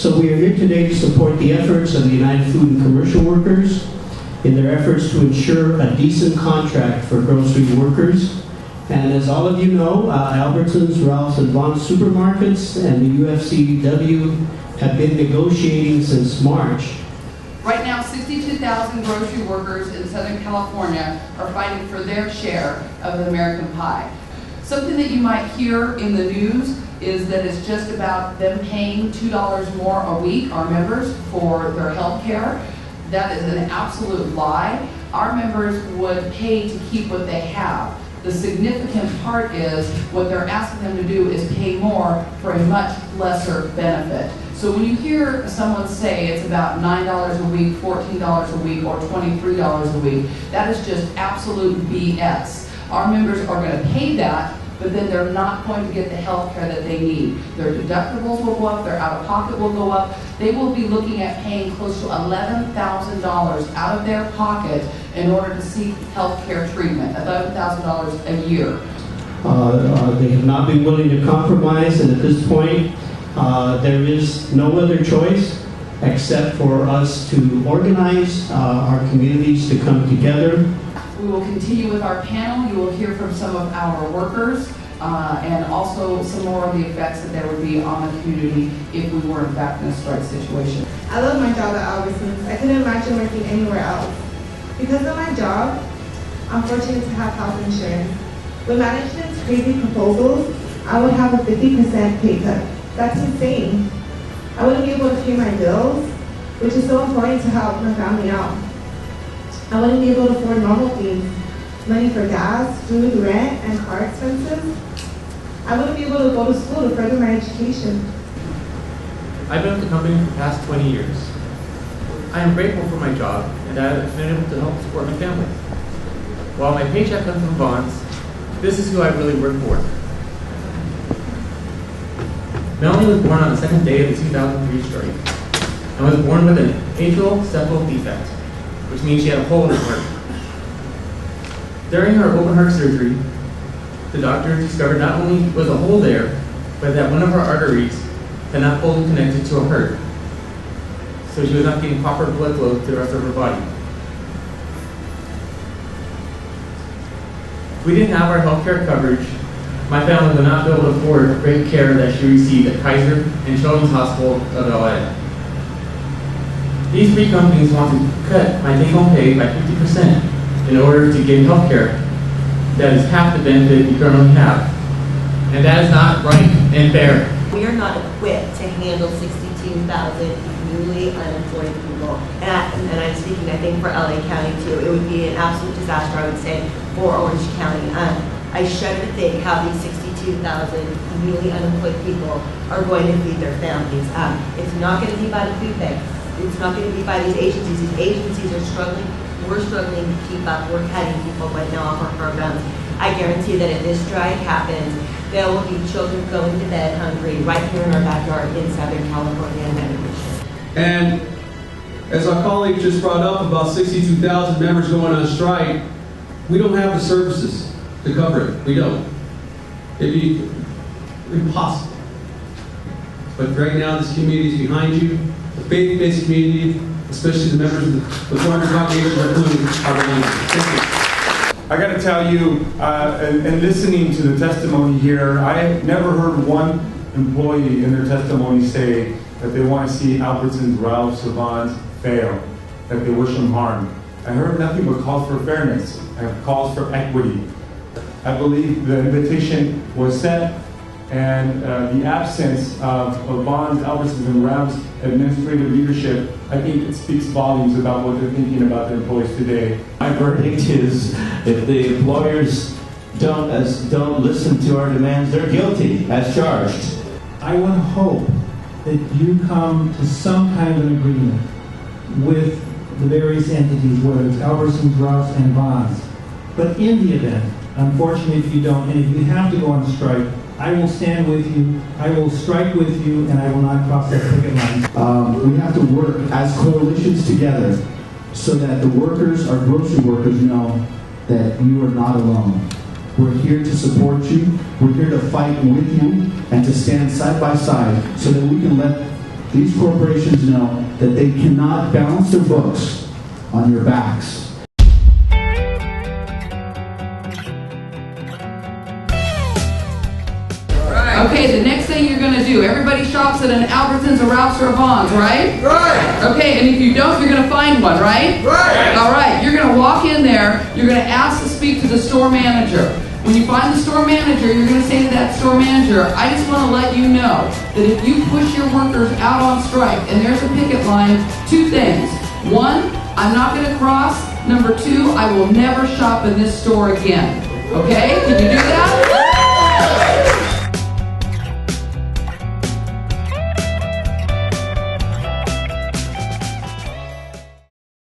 So we are here today to support the efforts of the United Food and Commercial Workers in their efforts to ensure a decent contract for grocery workers. And as all of you know, Albertsons, Ralph's, and Vaughn's supermarkets and the UFCW have been negotiating since March. Right now, 62,000 grocery workers in Southern California are fighting for their share of the American pie. Something that you might hear in the news is that it's just about them paying $2 more a week, our members, for their health care. That is an absolute lie. Our members would pay to keep what they have. The significant part is what they're asking them to do is pay more for a much lesser benefit. So when you hear someone say it's about $9 a week, $14 a week, or $23 a week, that is just absolute BS. Our members are going to pay that, but then they're not going to get the health care that they need. Their deductibles will go up, their out-of-pocket will go up. They will be looking at paying close to $11,000 out of their pocket in order to seek health care treatment, $11,000 a year. They have not been willing to compromise, and at this point, there is no other choice except for us to organize our communities to come together. We will continue with our panel. You will hear from some of our workers and also some more of the effects that there would be on the community if we were in fact in a strike situation. I love my job at Albertsons. I couldn't imagine working anywhere else. Because of my job, I'm fortunate to have health insurance. With management's crazy proposals, I would have a 50% pay cut. That's insane. I wouldn't be able to pay my bills, which is so important to help my family out. I wouldn't be able to afford normal things, money for gas, food, rent, and car expenses. I wouldn't be able to go to school to further my education. I've been with the company for the past 20 years. I am grateful for my job and that I've been able to help support my family. While my paycheck comes from Vaughn's, this is who I really work for. Melanie was born on the second day of the 2003 strike and was born with an atrial septal defect, which means she had a hole in her heart. During her open heart surgery, the doctor discovered not only was a hole there, but that one of her arteries had not fully connected to her heart. So she was not getting proper blood flow to the rest of her body. If we didn't have our healthcare coverage, my family would not be able to afford the great care that she received at Kaiser and Children's Hospital of LA. These three companies want to cut my take-home pay by 50% in order to get health care that is half the benefit you currently have. And that is not right and fair. We are not equipped to handle 62,000 newly unemployed people. And I'm speaking, I think, for LA County too. It would be an absolute disaster, I would say, for Orange County. I shudder to think how these 62,000 newly unemployed people are going to feed their families. It's not going to be by the food banks. It's not going to be by these agencies. These agencies are struggling. We're struggling to keep up. We're cutting people right now off our programs. I guarantee that if this strike happens, there will be children going to bed hungry right here in our backyard in Southern California and Medication. And as our colleague just brought up about 62,000 members going on strike, we don't have the services to cover it. We don't. It'd be impossible. But right now, this community is behind you. The faith-based community, especially the members of the 400 congregations, including our believers. Thank you. I got to tell you, and listening to the testimony here, I never heard one employee in their testimony say that they want to see Albertsons, Ralph's, Vaughn's fail, that they wish them harm. I heard nothing but calls for fairness and calls for equity. I believe the invitation was set, and the absence of Vaughn's, Albertsons, and Ralph's administrative leadership, I think it speaks volumes about what they're thinking about their employees today. My verdict is, if the employers don't listen to our demands, they're guilty as charged. I would hope that you come to some kind of an agreement with the various entities, whether it's Albertsons, Ralph's, and Vaughn's. But in the event, unfortunately, if you don't, and if you have to go on strike, I will stand with you, I will strike with you, and I will not cross that picket line. We have to work as coalitions together so that the workers, our grocery workers, know that you are not alone. We're here to support you. We're here to fight with you and to stand side by side so that we can let these corporations know that they cannot balance their books on your backs. Okay, the next thing you're going to do, everybody shops at an Albertsons, a Ralph's, or a Vons, right? Right. Okay, and if you don't, you're going to find one, right? Right. All right, you're going to walk in there, you're going to ask to speak to the store manager. When you find the store manager, you're going to say to that store manager, I just want to let you know that if you push your workers out on strike and there's a picket line, two things. One, I'm not going to cross. Number two, I will never shop in this store again. Okay? Can you do that?